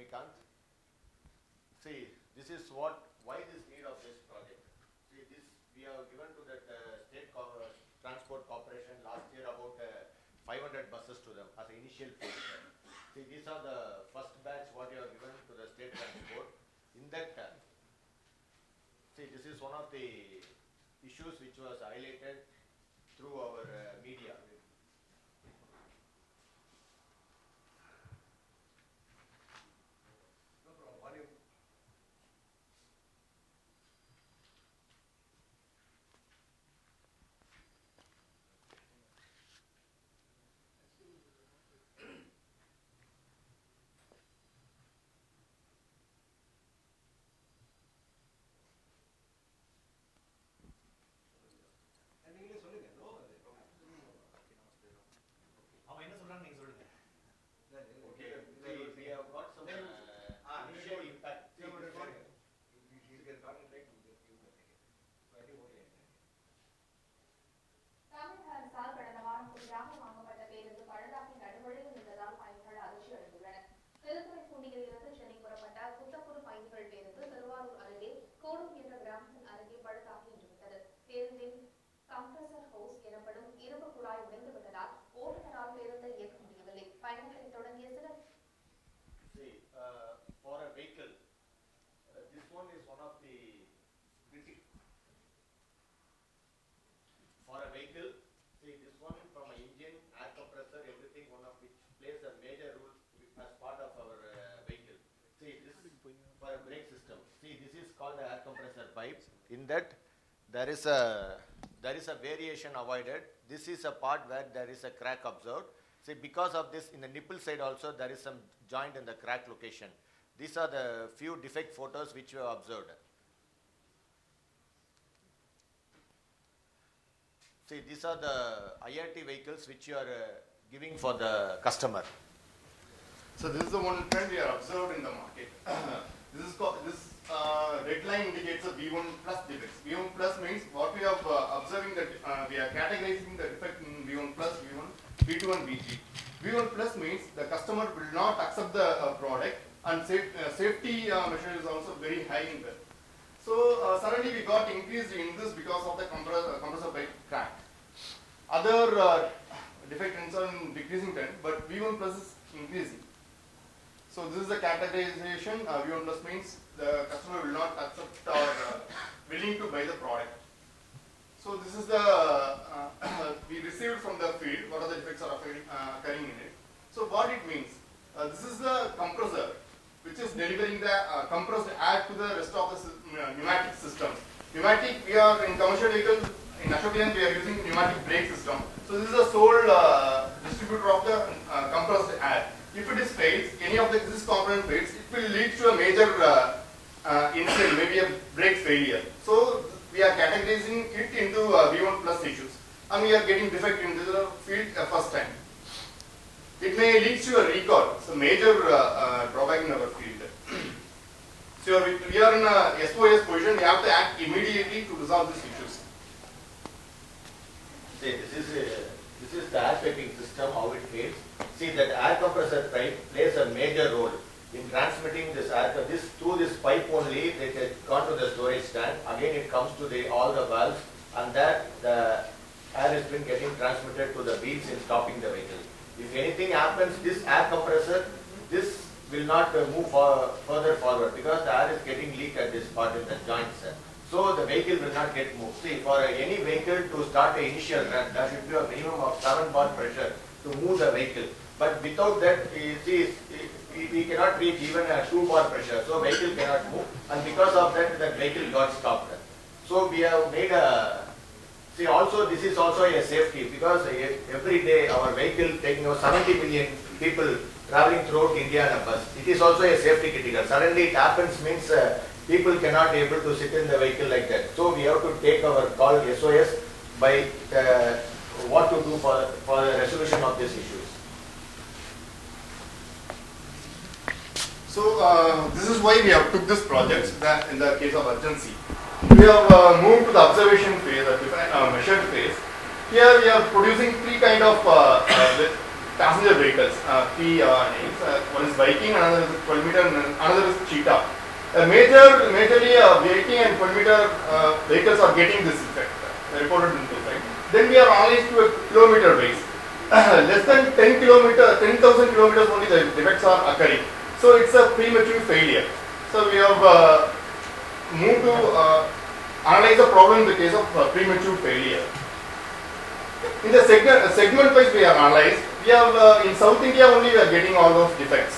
Srikant. See, this is why this need of this project. See, this we have given to that state transport corporation last year about 500 buses to them as an initial phase. See, these are the first batch what you have given to the state transport. In that, see, this is one of the issues which was highlighted through our media. For a vehicle, this one is one of the for a vehicle. See, this one from an engine, air compressor, everything, one of which plays a major role as part of our vehicle. See, this for a brake system. See, this is called the air compressor pipe. In that, there is a variation avoided. This is a part where there is a crack observed. See, because of this, in the nipple side also, there is some joint in the crack location. These are the few defect photos which we have observed. See, these are the IRT vehicles which you are giving for the customer. So this is the one trend we are observed in the market. This red line indicates a V1 plus defects. V1 plus means what we are observing that we are categorizing the defect in V1 plus, V1, V2 and VG. V1 plus means the customer will not accept the product, and safety measure is also very high in that. So suddenly we got increased in this because of the compressor pipe crack. Other defect trends are in decreasing trend, but V1 plus is increasing. So this is the categorization. V1 plus means the customer will not accept or willing to buy the product. So this is the we received from the field what are the defects are occurring in it. So what it means, this is the compressor which is delivering the compressed air to the rest of the pneumatic system. Pneumatic, we are in commercial vehicles, in Ashok Leyland we are using pneumatic brake system. So this is the sole distributor of the compressed air. If it is fails, any of this component fails, it will lead to a major incident, maybe a brake failure. So we are categorizing it into V1 plus issues, and we are getting defect into the field first time. It may lead to a recall. It's a major drawback in our field. So we are in a SOS position. We have to act immediately to resolve these issues. See, this is the air piping system, how it fails. See, that air compressor pipe plays a major role in transmitting this air. Through this pipe only, it has gone to the storage tank. Again, it comes to all the valves, and there the air has been getting transmitted to the wheels in stopping the vehicle. If anything happens, this air compressor, this will not move further forward because the air is getting leaked at this part in the joints. So the vehicle will not get moved. See, for any vehicle to start the initial run, there should be a minimum of 7 bar pressure to move the vehicle. But without that, we cannot reach even a 2 bar pressure. So vehicle cannot move, and because of that, the vehicle got stopped. So we have made a. See, also this is also a safety because every day our vehicle taking 70 million people traveling throughout India on a bus. It is also a safety critical. Suddenly it happens means people cannot be able to sit in the vehicle like that. So we have to take our call SOS by what to do for the resolution of these issues. So this is why we have took this project in the case of urgency. We have moved to the observation phase, the measured phase. Here we are producing three kind of passenger vehicles, three names. One is Viking, another is 12 meter, and another is Cheetah. Majorly Viking and 12 meter vehicles are getting this effect, reported in this effect. Then we are analyzed to a kilometer base. Less than 10,000 kilometers only the defects are occurring. So it's a premature failure. So we have moved to analyze the problem in the case of premature failure. In the segment wise we have analyzed. We have in South India only we are getting all those defects.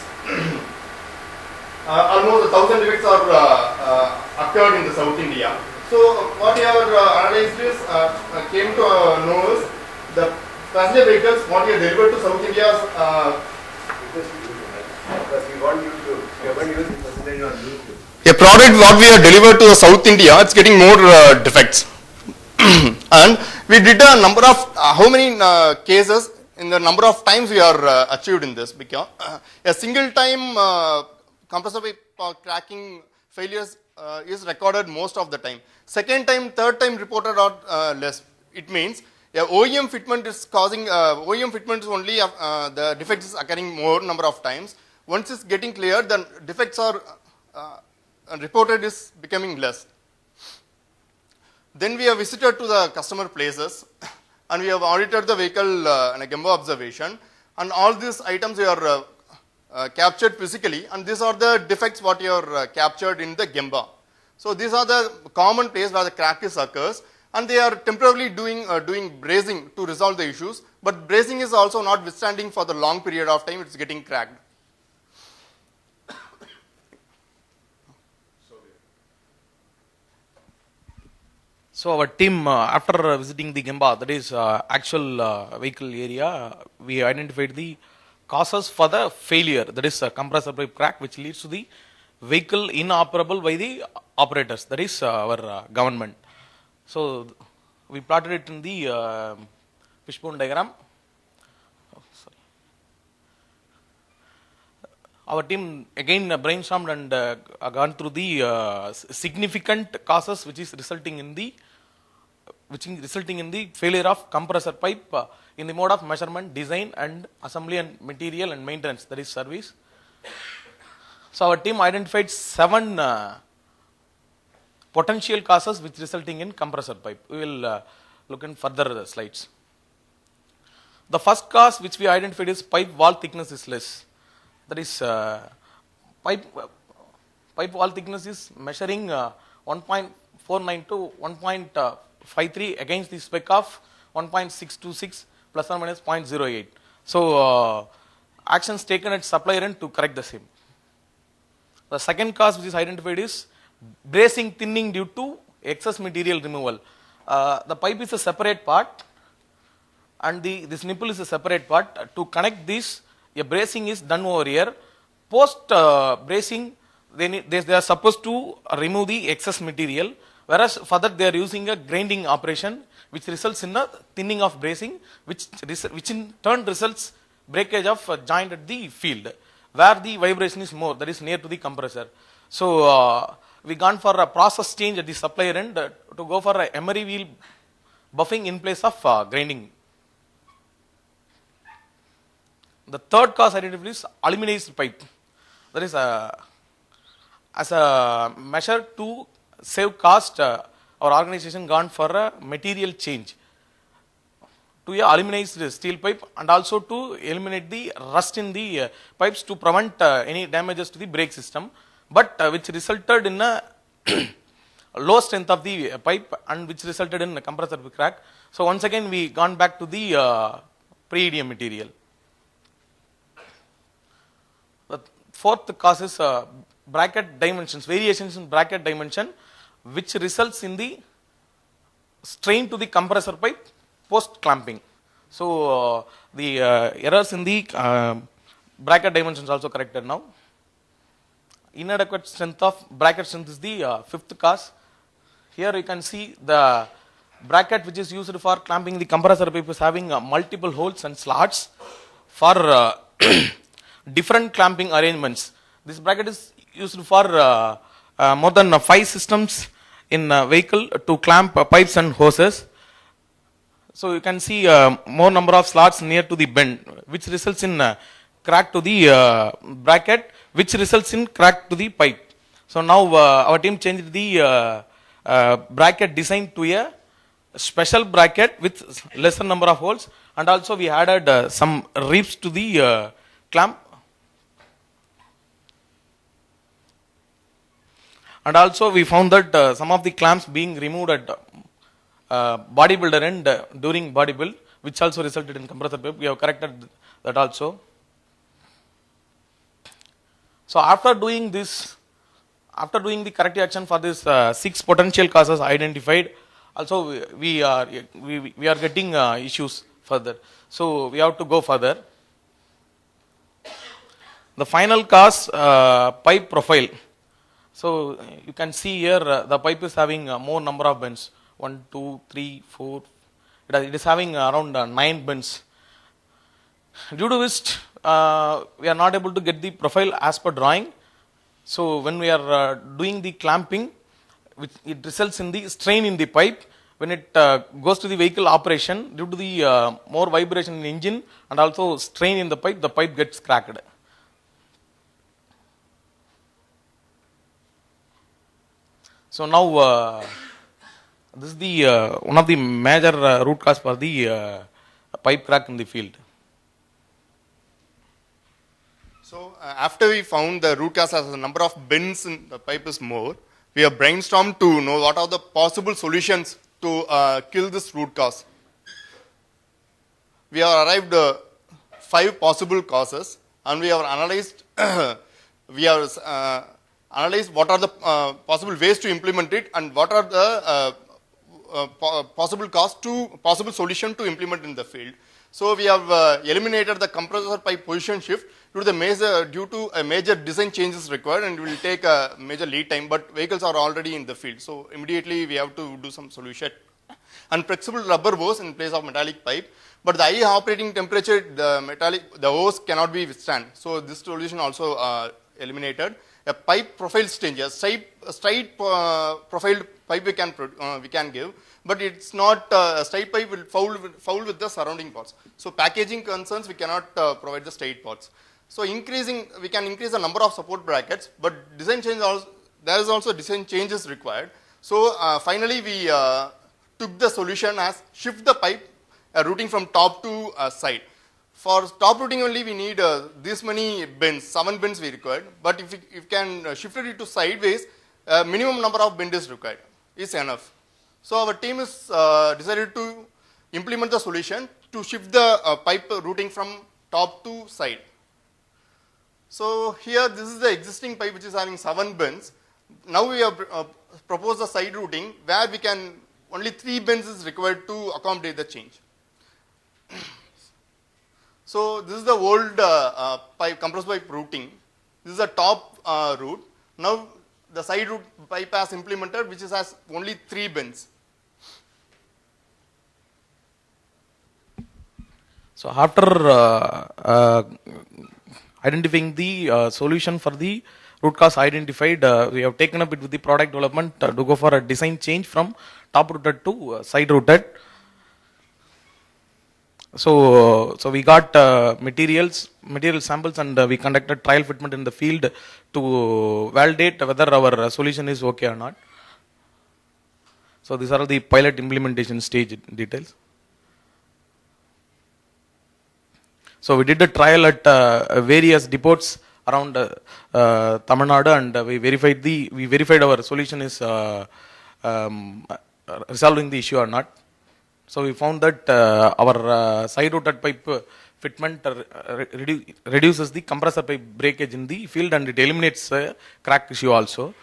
Almost 1,000 defects are occurred in the South India. So what we have analyzed is came to know is the passenger vehicles what we have delivered to South India. Because we want you to use the percentage on YouTube. A product what we have delivered to the South India, it's getting more defects. And we did a number of how many cases in the number of times we are achieved in this, because a single time compressor pipe cracking failures is recorded most of the time. Second time, third time reported are less. It means OEM fitment is causing OEM fitment is only the defects is occurring more number of times. Once it's getting clear, then defects are reported is becoming less. Then we have visited to the customer places and we have audited the vehicle in a Gemba observation, and all these items we are captured physically, and these are the defects what you are captured in the Gemba. So these are the common place where the crack occurs, and they are temporarily doing bracing to resolve the issues, but bracing is also not withstanding for the long period of time, it's getting cracked. So our team, after visiting the Gemba, that is actual vehicle area, we identified the causes for the failure, that is compressor pipe crack, which leads to the vehicle inoperable by the operators, that is our government. So we plotted it in the fishbone diagram. Our team again brainstormed and gone through the significant causes which is resulting in the failure of compressor pipe in the mode of measurement, design and assembly and material and maintenance, that is service. So our team identified 7 potential causes which resulting in compressor pipe. We will look in further slides. The first cause which we identified is pipe wall thickness is less. That is pipe wall thickness is measuring 1.49 to 1.53 against the spec of 1.626 plus or minus 0.08. So actions taken at supplier end to correct the same. The second cause which is identified is bracing thinning due to excess material removal. The pipe is a separate part and this nipple is a separate part. To connect this, a bracing is done over here. Post bracing, they are supposed to remove the excess material, whereas for that they are using a grinding operation, which results in a thinning of bracing, which in turn results breakage of joint at the field, where the vibration is more, that is near to the compressor. So we gone for a process change at the supplier end to go for a emery wheel buffing in place of grinding. The third cause identified is aluminized pipe. That is as a measure to save cost, our organization gone for a material change to a aluminized steel pipe and also to eliminate the rust in the pipes to prevent any damages to the brake system, but which resulted in a low strength of the pipe and which resulted in a compressor crack. So once again we gone back to the pre-EDM material. The fourth cause is bracket dimensions, variations in bracket dimension, which results in the strain to the compressor pipe post clamping. So the errors in the bracket dimensions also corrected now. Inadequate strength of bracket strength is the fifth cause. Here you can see the bracket which is used for clamping the compressor pipe is having multiple holes and slots for different clamping arrangements. This bracket is used for more than 5 systems in vehicle to clamp pipes and hoses. So you can see more number of slots near to the bend, which results in crack to the bracket, which results in crack to the pipe. So now our team changed the bracket design to a special bracket with lesser number of holes, and also we added some ribs to the clamp, and also we found that some of the clamps being removed at bodybuilder end during body build, which also resulted in compressor pipe. We have corrected that also. So after doing this, after doing the corrective action for this 6 potential causes identified, also we are getting issues further. So we have to go further. The final cause, pipe profile. So you can see here the pipe is having more number of bends. 1, 2, 3, 4. It is having around 9 bends. Due to which we are not able to get the profile as per drawing. So when we are doing the clamping, it results in the strain in the pipe. When it goes to the vehicle operation, due to the more vibration in the engine and also strain in the pipe gets cracked. So now this is the one of the major root cause for the pipe crack in the field. So after we found the root cause as the number of bends in the pipe is more, we have brainstormed to know what are the possible solutions to kill this root cause. We have arrived 5 possible causes, and we have analyzed analyze what are the possible ways to implement it and what are the possible solution to implement in the field. So we have eliminated the compressor pipe position shift due to a major design changes required, and it will take a major lead time, but vehicles are already in the field, so immediately we have to do some solution. And flexible rubber hose in place of metallic pipe, but the high operating temperature, the hose cannot be withstand, so this solution also eliminated. A pipe profile change, a straight profiled pipe we can give, but it's not a straight pipe will foul with the surrounding parts. So packaging concerns, we cannot provide the straight parts. So we can increase the number of support brackets, but design change there is also design changes required. So finally we took the solution as shift the pipe routing from top to side. For top routing only we need this many bends, 7 bends we required, but if you can shift it to sideways, minimum number of bends is required, is enough. So our team is decided to implement the solution to shift the pipe routing from top to side. So here this is the existing pipe which is having 7 bends. Now we have proposed the side routing where we can only 3 bends is required to accommodate the change. So this is the old compressed pipe routing. This is the top route. Now the side route pipe has implemented, which has only 3 bends. So after identifying the solution for the root cause identified, we have taken up it with the product development to go for a design change from top routed to side routed. So we got material samples, and we conducted trial fitment in the field to validate whether our solution is okay or not. So these are the pilot implementation stage details. So we did the trial at various depots around Tamil Nadu, and we verified our solution is resolving the issue or not. So we found that our side routed pipe fitment reduces the compressor pipe breakage in the field, and it eliminates crack issue also.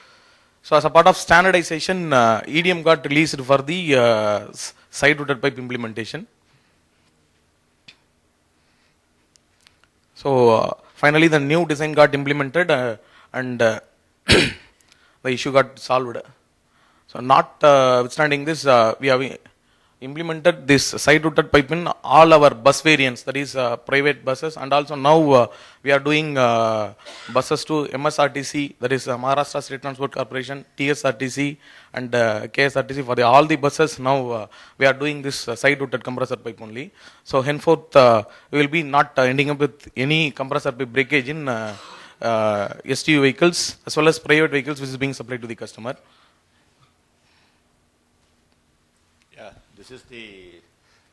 So as a part of standardization, EDM got released for the side routed pipe implementation. So finally the new design got implemented and the issue got solved. So not withstanding this, we have implemented this side routed pipe in all our bus variants, that is private buses, and also now we are doing buses to MSRTC, that is Maharashtra State Transport Corporation, TSRTC, and KSRTC. For all the buses now we are doing this side routed compressor pipe only. So henceforth we will be not ending up with any compressor pipe breakage in STU vehicles as well as private vehicles which is being supplied to the customer. Yeah, this is the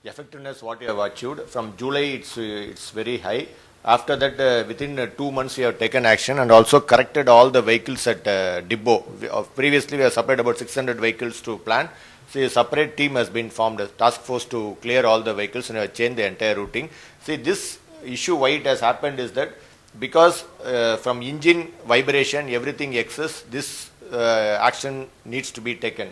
effectiveness what you have achieved. From July, it's very high. After that, within 2 months, we have taken action and also corrected all the vehicles at Dibbo. Previously, we have supplied about 600 vehicles to plant. So a separate team has been formed, a task force to clear all the vehicles and have changed the entire routing. See, this issue, why it has happened is that because from engine vibration, everything excess, this action needs to be taken.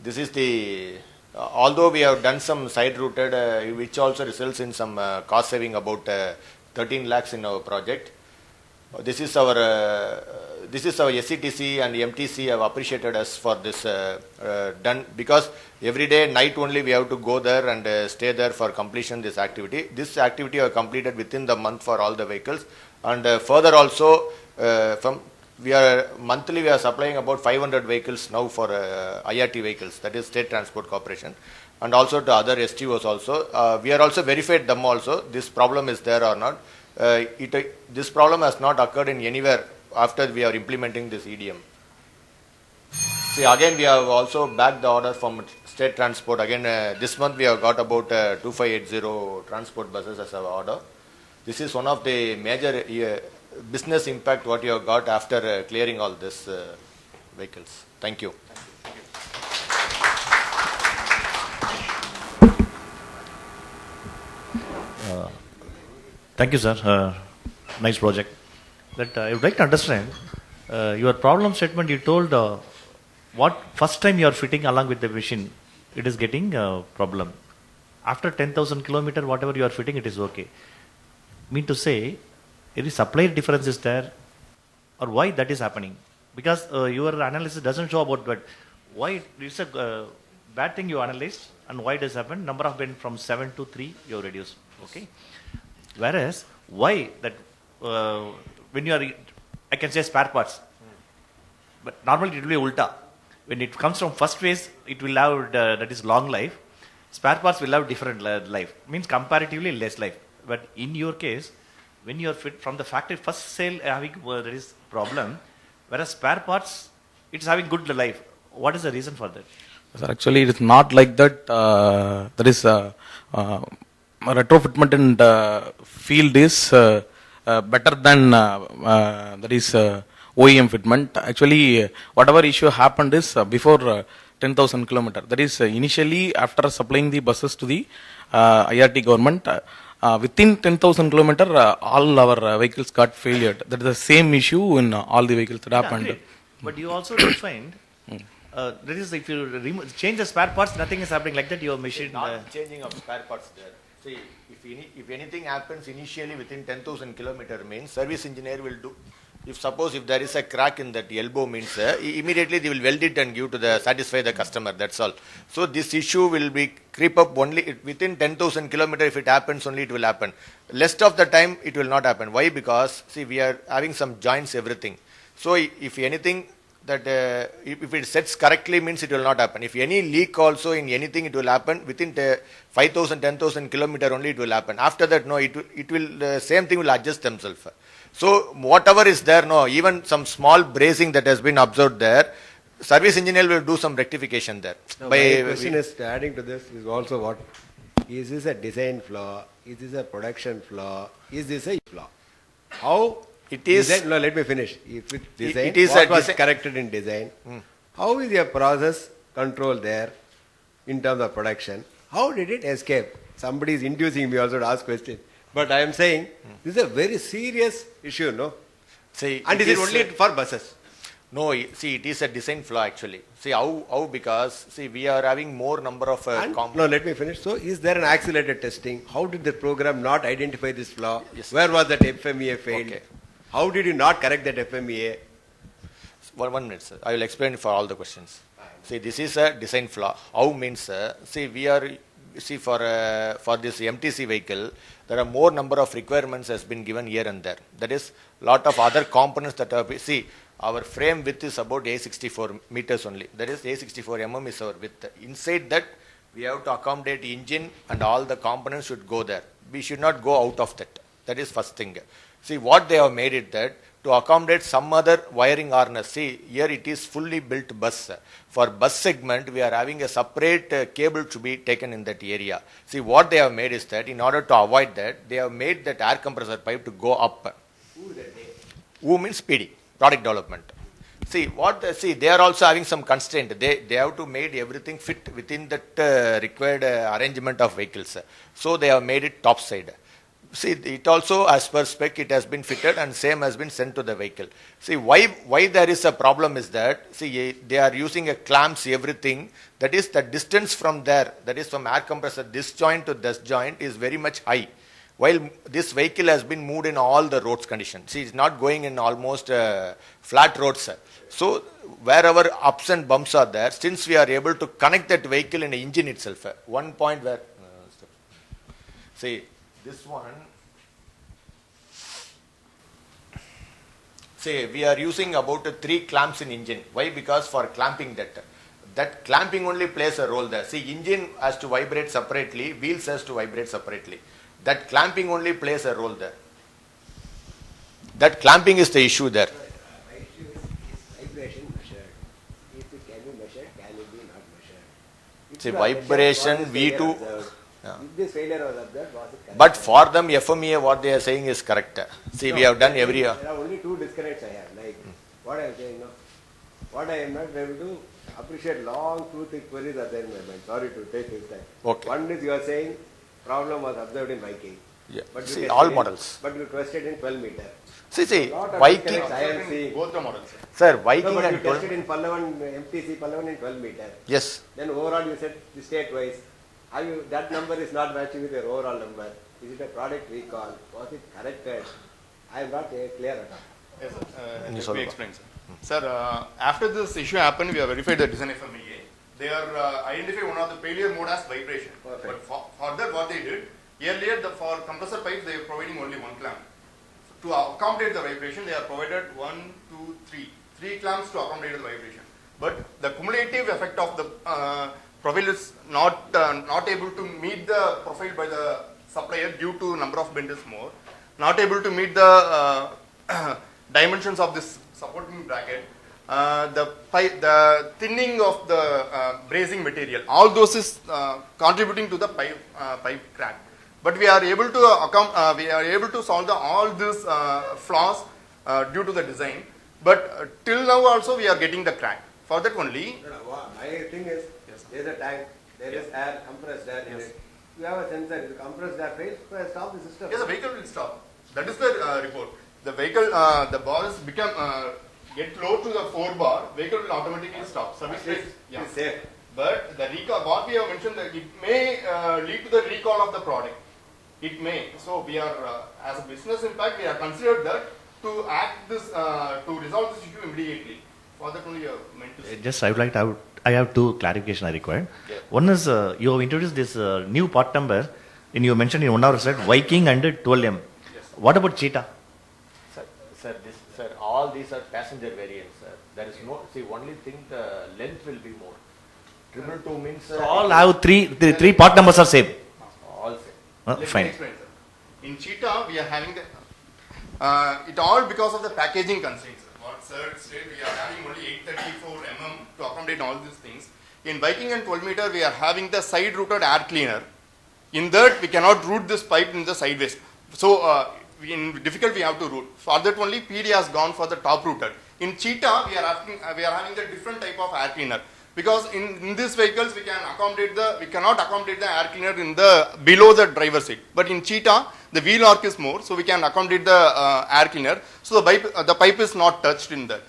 This is the, although we have done some side routed, which also results in some cost saving about 13 lakhs in our project. This is our SCTC and MTC have appreciated us for this done, because every day night only we have to go there and stay there for completion this activity. This activity are completed within the month for all the vehicles, and further also from we are monthly we are supplying about 500 vehicles now for IRT vehicles, that is State Transport Corporation, and also to other STOs also. We are also verified them also, this problem is there or not. This problem has not occurred in anywhere after we are implementing this EDM. See, again we have also backed the order from State Transport. Again this month we have got about 2580 transport buses as our order. This is one of the major business impact what you have got after clearing all this vehicles. Thank you. Thank you, sir. Nice project. But I would like to understand your problem statement. You told what first time you are fitting along with the machine, it is getting a problem. After 10,000 kilometer, whatever you are fitting, it is okay. Mean to say, any supply difference is there, or why that is happening? Because your analysis doesn't show about that. Why it's a bad thing you analyzed, and why it has happened? Number of been from 7 to 3 you have reduced. Okay. Whereas why that when you are, I can say spare parts, but normally it will be ulta. When it comes from first phase, it will have that is long life. Spare parts will have different life. Means comparatively less life. But in your case, when you are fit from the factory first sale having there is problem, whereas spare parts it's having good life. What is the reason for that? Sir, actually, it is not like that. There is retrofitment in field is better than that is OEM fitment. Actually, whatever issue happened is before 10,000 kilometer. That is initially after supplying the buses to the IRT government. Within 10,000 kilometer, all our vehicles got failure. That is the same issue in all the vehicles that happened. Agreed. But you also defined that is if you change the spare parts, nothing is happening like that. Your machine. Not changing of spare parts there. See, if anything happens initially within 10,000 kilometer means service engineer will do. If suppose if there is a crack in that elbow means immediately they will weld it and give to the satisfy the customer. That's all. So this issue will be creep up only within 10,000 kilometer. If it happens, only it will happen. Rest of the time it will not happen. Why? Because see we are having some joints everything. So if anything that if it sets correctly means it will not happen. If any leak also in anything it will happen within 5,000 10,000 kilometer only it will happen. After that no it will same thing will adjust themselves. So whatever is there, no, even some small bracing that has been observed there, service engineer will do some rectification there. No, my question is adding to this is also what is this a design flaw? Is this a production flaw? Is this a flaw? How it is? Design, no, let me finish. If it design, it is what a was design, corrected in design? How is your process control there in terms of production? How did it escape? Somebody is inducing me also to ask questions. But I am saying this is a very serious issue, no? See, and is it only for buses? No, see, it is a design flaw actually. See how because see we are having more number of no, let me finish. So, is there an accelerated testing? How did the program not identify this flaw? Yes. Where was that FMEA failed? Okay. How did you not correct that FMEA? 1 minute, sir. I will explain for all the questions. See, this is a design flaw. How means, see, for this MTC vehicle, there are more number of requirements has been given here and there. That is, lot of other components that are, see, our frame width is about A64 meters only. That is, A64 mm is our width. Inside that, we have to accommodate engine and all the components should go there. We should not go out of that. That is first thing. See, what they have made it that, to accommodate some other wiring harness. See, here it is fully built bus. For bus segment, we are having a separate cable to be taken in that area. See, what they have made is that, in order to avoid that, they have made that air compressor pipe to go up. Who means PD, product development. See, they are also having some constraint. They have to make everything fit within that required arrangement of vehicles. So, they have made it top side. See, it also, as per spec, it has been fitted and same has been sent to the vehicle. See, why there is a problem is that, see, they are using a clamps, everything. That is, the distance from there, that is from air compressor, this joint to this joint is very much high. While this vehicle has been moved in all the roads conditions. See, it's not going in almost flat roads. So, wherever ups and bumps are there, since we are able to connect that vehicle in the engine itself, one point where, see, this one, say we are using about 3 clamps in engine. Why? Because for clamping that clamping only plays a role there. See, engine has to vibrate separately, wheels has to vibrate separately. That clamping only plays a role there. That clamping is the issue there. My issue is vibration measured. If it can be measured, can it be not measured? If See, you are measured, vibration, what is failure V2. observed? If this failure was observed, was it correct? But for them, FMEA, what they are saying is correct. See, we have done every year. There are only 2 disconnects I have. Like what I am saying now. What I am not able to appreciate long, two thick queries are there in my mind. Sorry to take this time. Okay. One is you are saying problem was observed in Viking. Yeah. But you See, tested all in- models. But you tested in 12 meter. See, Lot of Viking, disconnects I am seeing. Both the models. sir, No, Viking but you and 12. tested in Pallavan, MTC Pallavan in 12 meter. Yes. Then overall you said state-wise, that number is not matching with your overall number. Is it a product recall? Was it corrected? I am not clear at all. Yes, sir. Let solve me it. explain, sir. Sir, after this issue happened, we have verified the design FMEA. They are identified one of the failure mode as vibration. Perfect. But for that, what they did, earlier for compressor pipes, they are providing only 1 clamp. To accommodate the vibration, they are provided 3 clamps to accommodate the vibration. But the cumulative effect of the profile is not able to meet the profile by the supplier due to number of benders more, not able to meet the dimensions of this supporting bracket, the thinning of the bracing material, all those is contributing to the pipe crack. But we are able to solve all these flaws due to the design. But till now also we are getting the crack. For that only, My thing is, there is a tank, there is air, compressed air in Yes. it. You have a sensor, if the compressed air fails, stop the system. yes, the vehicle will stop. That is the report. The vehicle, the bars get low to the 4 bar, vehicle will automatically stop. Service At least rate, yeah. it is safe. But the recall, what we have mentioned, that it may lead to the recall of the product. It may. So we are, as a business impact, we have considered that to act this, to resolve this issue immediately. For that only you have meant to say. Just I have 2 clarification I require. Yeah. One is you have introduced this new part number, and you mentioned in one of the slide Viking and 12M. Yes. What about Cheetah? Sir, all these are passenger variants, sir. There is no, see, only thing the length will be more. 222 means So all have three part numbers are same. all same. Let me Fine. explain, sir. In Cheetah, we are having the, it all because of the packaging constraints. What sir said, we are having only 834 mm to accommodate all these things. In Viking and 12 meter, we are having the side routed air cleaner. In that, we cannot route this pipe in the sideways. So, in difficult, we have to route. For that only, PD has gone for the top routed. In Cheetah, we are having the different type of air cleaner. Because in these vehicles, we cannot accommodate the air cleaner in the below the driver seat. But in Cheetah, the wheel arc is more, so we can accommodate the air cleaner. So the pipe is not touched in that.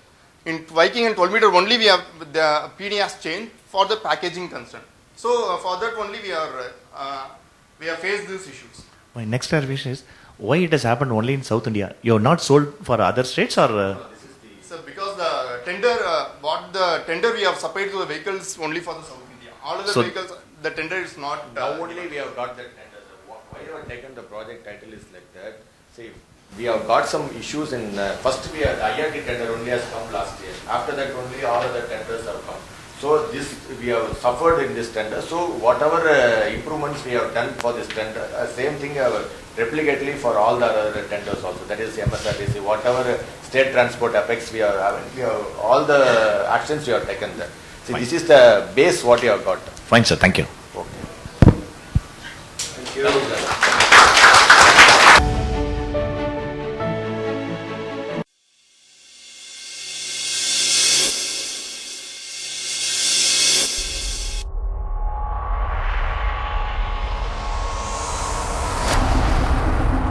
In Viking and 12 meter only, we have the PD has changed for the packaging concern. So for that only we have faced these issues. My next clarification is why it has happened only in South India. You have not sold for other states or? So because the tender we have supplied to the vehicles only for the South India. All other So- vehicles, the tender is not. Now only we have got that tender, sir. Why you have taken the project title is like that. See, we have got some issues in, first we had, IRT tender only has come last year. After that only all other tenders have come. So this, we have suffered in this tender. So whatever improvements we have done for this tender, same thing replicately for all the other tenders also. That is MSRTC, whatever state transport apex we are having, we have, all the actions we have taken there. See, this is the base what you have got. Fine, sir. Thank you. Okay. Thank you.